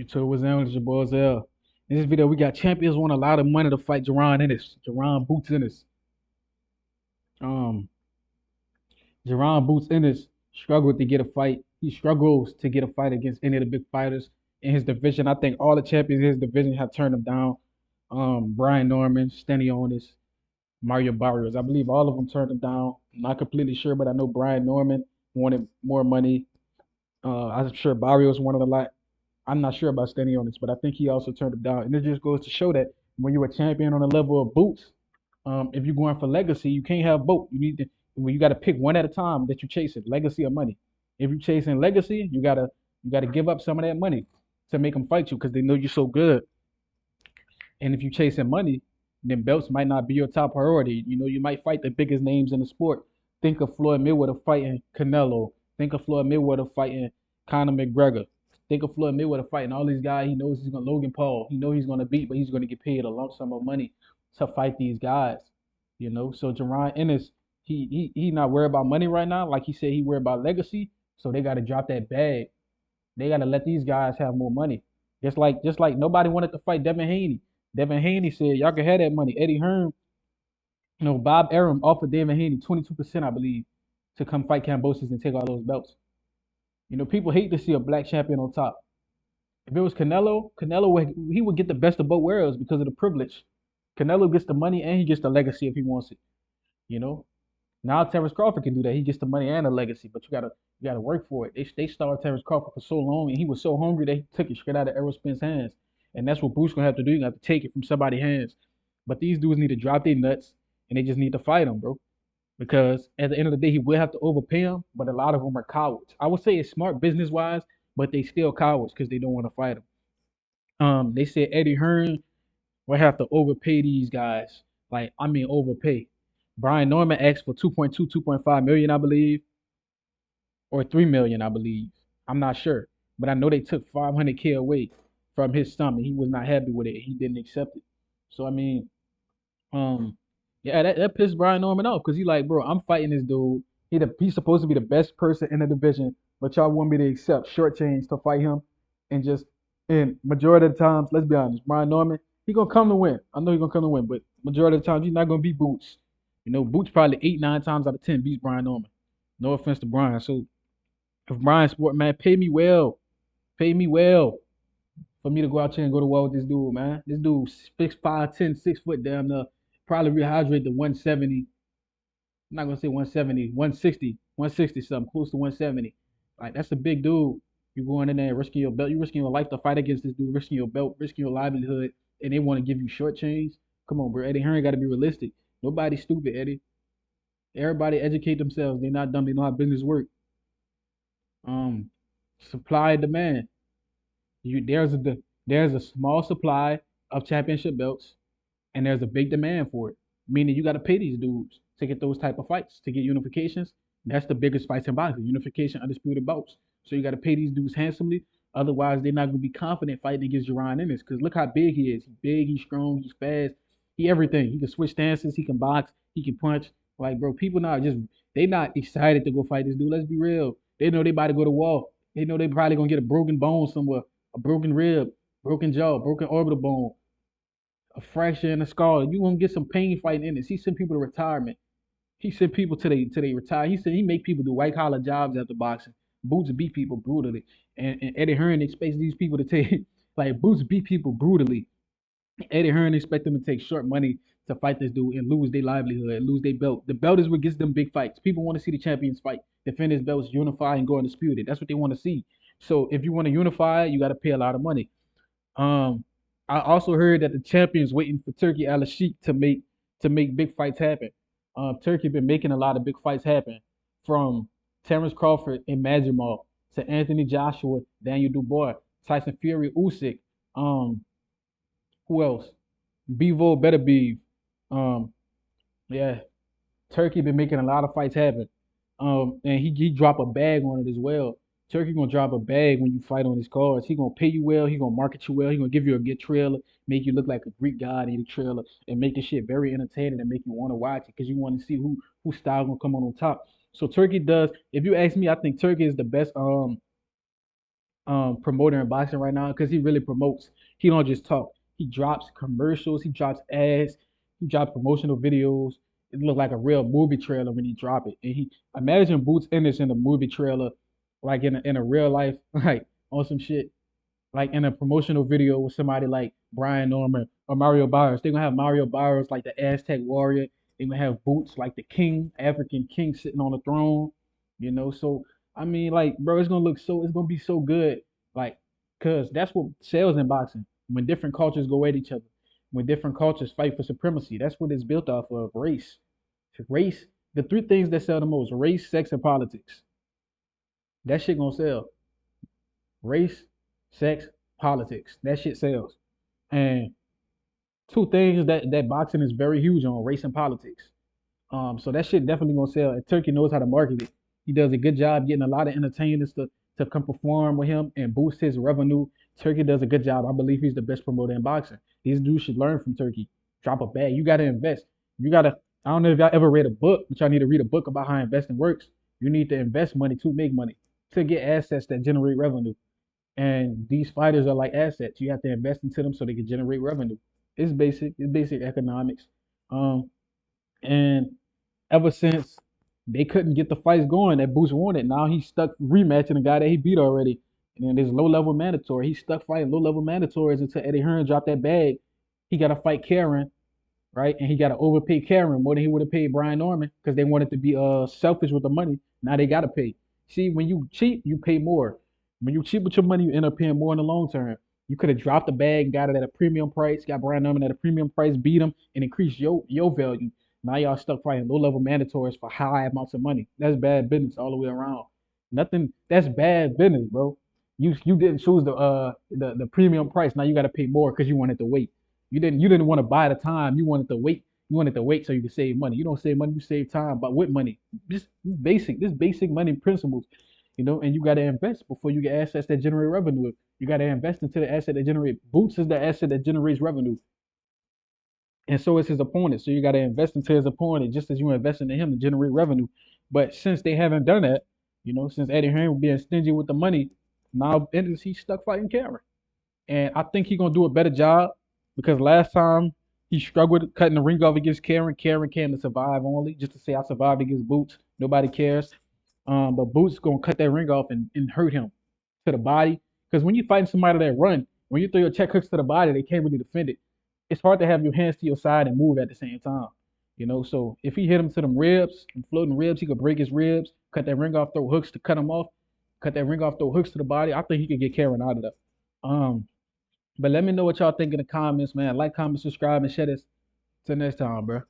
So it was Ennis, your boy Zell. In this video, we got champions won a lot of money to fight Jerron Ennis. Jerron Boots Ennis. Um, Jerron Boots Ennis struggled to get a fight. He struggles to get a fight against any of the big fighters in his division. I think all the champions in his division have turned him down. Brian Norman, Stenionis, Mario Barrios. I believe all of them turned him down. I'm not completely sure, but I know Brian Norman wanted more money. I'm sure Barrios wanted a lot. I'm not sure about Stenny on this, but I think he also turned it down. And it just goes to show that when you're a champion on the level of Boots, if you're going for legacy, you can't have both. You need to well, you got to pick one at a time that you're chasing, legacy or money. If you're chasing legacy, you gotta give up some of that money to make them fight you because they know you're so good. And if you're chasing money, then belts might not be your top priority. You know, you might fight the biggest names in the sport. Think of Floyd Mayweather fighting Canelo. Think of Floyd Mayweather fighting Conor McGregor. Think of Floyd Mayweather fighting all these guys he knows he's gonna Logan Paul. He knows he's gonna beat, but he's gonna get paid a lump sum of money to fight these guys. You know, so Jerron Ennis, he not worried about money right now. Like he said, he worried about legacy. So they gotta drop that bag. They gotta let these guys have more money. Just like nobody wanted to fight Devin Haney. Devin Haney said y'all can have that money. Eddie Hearn, Bob Arum offered Devin Haney 22%, I believe, to come fight Cambosis and take all those belts. People hate to see a black champion on top. If it was Canelo, he would get the best of both worlds because of the privilege. Canelo gets the money and he gets the legacy if he wants it. You know. Now Terrence Crawford can do that. He gets the money and the legacy, but you gotta work for it. They starved Terrence Crawford for so long, and he was so hungry that he took it straight out of Errol Spence' hands. And that's what Bruce gonna have to do. You have to take it from somebody's hands. But these dudes need to drop their nuts, and they just need to fight him, bro. Because at the end of the day, he will have to overpay him. But a lot of them are cowards. I would say it's smart business wise, but they still cowards because they don't want to fight him. They said Eddie Hearn will have to overpay these guys. Like I mean, overpay. Brian Norman asked for 2.2, 2.5 million, I believe, or 3 million, I believe. I'm not sure, but I know they took 500K away from his sum, and he was not happy with it. He didn't accept it. So I mean, um, yeah, that pissed Brian Norman off because he like, bro, I'm fighting this dude. He's supposed to be the best person in the division, but y'all want me to accept short change to fight him, and just and majority of the times, let's be honest, Brian Norman, he gonna come to win. I know he gonna come to win, but majority of the times he's not gonna beat Boots. Boots probably 8, 9 times out of 10 beats Brian Norman. No offense to Brian. So if Brian Sport, man, pay me well for me to go out here and go to war with this dude, man. This dude 6'5", 10, 6 foot damn near, probably rehydrate to 170. I'm not gonna say 170, 160, 160 something, close to 170. Like that's a big dude. You going in there risking your belt, you risking your life to fight against this dude, risking your belt, risking your livelihood, and they want to give you short change. Come on, bro. Eddie Hearn got to be realistic. Nobody's stupid, Eddie. Everybody educate themselves. They're not dumb. They know how business work. Um, Supply and demand. You there's a small supply of championship belts, and there's a big demand for it. Meaning you got to pay these dudes to get those type of fights, to get unifications. That's the biggest fights in boxing: unification, undisputed belts. So you got to pay these dudes handsomely. Otherwise, they're not gonna be confident fighting against Jerron Ennis. Cause look how big he is. He's big. He's strong. He's fast. He everything. He can switch stances. He can box. He can punch. Like bro, people not just they not excited to go fight this dude. Let's be real. They know they about to go to war. They know they probably gonna get a broken bone somewhere, a broken rib, broken jaw, broken orbital bone, a fracture in the skull. You gonna get some pain fighting in this. He sent people to retirement. He sent people to they retire. He said he make people do white collar jobs after boxing. Boots beat people brutally, and Eddie Hearn expects these people to take like Boots beat people brutally. Eddie Hearn expect them to take short money to fight this dude and lose their livelihood, lose their belt. The belt is what gets them big fights. People want to see the champions fight, defend his belts, unify, and go undisputed. That's what they want to see. So if you want to unify, you got to pay a lot of money. Um, I also heard that the champion's waiting for Turkey Al Sheikh to make big fights happen. Turkey been making a lot of big fights happen, from Terrence Crawford and Madrimal to Anthony Joshua, Daniel Dubois, Tyson Fury, Usyk. Um, who else? Bevo Beterbiev. Um, yeah, Turkey been making a lot of fights happen. And he drop a bag on it as well. Turkey gonna drop a bag when you fight on his cards. He gonna pay you well. He gonna market you well. He gonna give you a good trailer, make you look like a Greek god in the trailer, and make the shit very entertaining and make you want to watch it because you want to see who style gonna come on top. So Turkey does. If you ask me, I think Turkey is the best promoter in boxing right now because he really promotes. He don't just talk. He drops commercials. He drops ads. He drops promotional videos. It look like a real movie trailer when he drop it. And he imagine Boots Ennis in a movie trailer, like in a real life, like on some shit, like in a promotional video with somebody like Brian Norman or Mario Barrios. They're gonna have Mario Barrios like the Aztec warrior. They're gonna have Boots like the king, African king sitting on the throne. So I mean, like, bro, it's gonna be so good. Like, cause that's what sells in boxing. When different cultures go at each other, when different cultures fight for supremacy, that's what it's built off of. Race. The three things that sell the most: race, sex, and politics. That shit gonna sell. Race, sex, politics. That shit sells. And two things that boxing is very huge on: race and politics. So that shit definitely gonna sell. And Turkey knows how to market it. He does a good job getting a lot of entertainers to come perform with him and boost his revenue. Turkey does a good job. I believe he's the best promoter in boxing. These dudes should learn from Turkey. Drop a bag. You gotta invest. You gotta. I don't know if y'all ever read a book, but y'all need to read a book about how investing works. You need to invest money to make money, to get assets that generate revenue. And these fighters are like assets. You have to invest into them so they can generate revenue. It's basic. It's basic economics. Um, and ever since they couldn't get the fights going that Boots wanted, now he's stuck rematching a guy that he beat already. And then there's low level mandatory. He's stuck fighting low level mandatories until Eddie Hearn dropped that bag. He got to fight Karen, right? And he got to overpay Karen more than he would have paid Brian Norman because they wanted to be selfish with the money. Now they got to pay. See, when you cheat, you pay more. When you cheat with your money, you end up paying more in the long term. You could have dropped the bag, got it at a premium price, got Brian Norman at a premium price, beat him, and increased your value. Now y'all stuck fighting low level mandatories for high amounts of money. That's bad business all the way around. Nothing. That's bad business, bro. You didn't choose the premium price. Now you got to pay more because you wanted to wait. You didn't want to buy the time. You wanted to wait. You wanted to wait so you could save money. You don't save money. You save time. But with money, just basic. This basic money principles. And you got to invest before you get assets that generate revenue. You got to invest into the asset that generate. Boots is the asset that generates revenue, and so is his opponent. So you got to invest into his opponent just as you invest into him to generate revenue. But since they haven't done that, since Eddie Hearn was being stingy with the money, now he's stuck fighting Cameron. And I think he's gonna do a better job because last time he struggled cutting the ring off against Karen. Karen came to survive only, just to say I survived against Boots. Nobody cares. But Boots gonna cut that ring off and hurt him to the body. Because when you fighting somebody that run, when you throw your check hooks to the body, they can't really defend it. It's hard to have your hands to your side and move at the same time. So if he hit him to them ribs and floating ribs, he could break his ribs, cut that ring off, throw hooks to cut him off, cut that ring off, throw hooks to the body. I think he could get Karen out of that. Um, but let me know what y'all think in the comments, man. Like, comment, subscribe, and share this. Till next time, bro.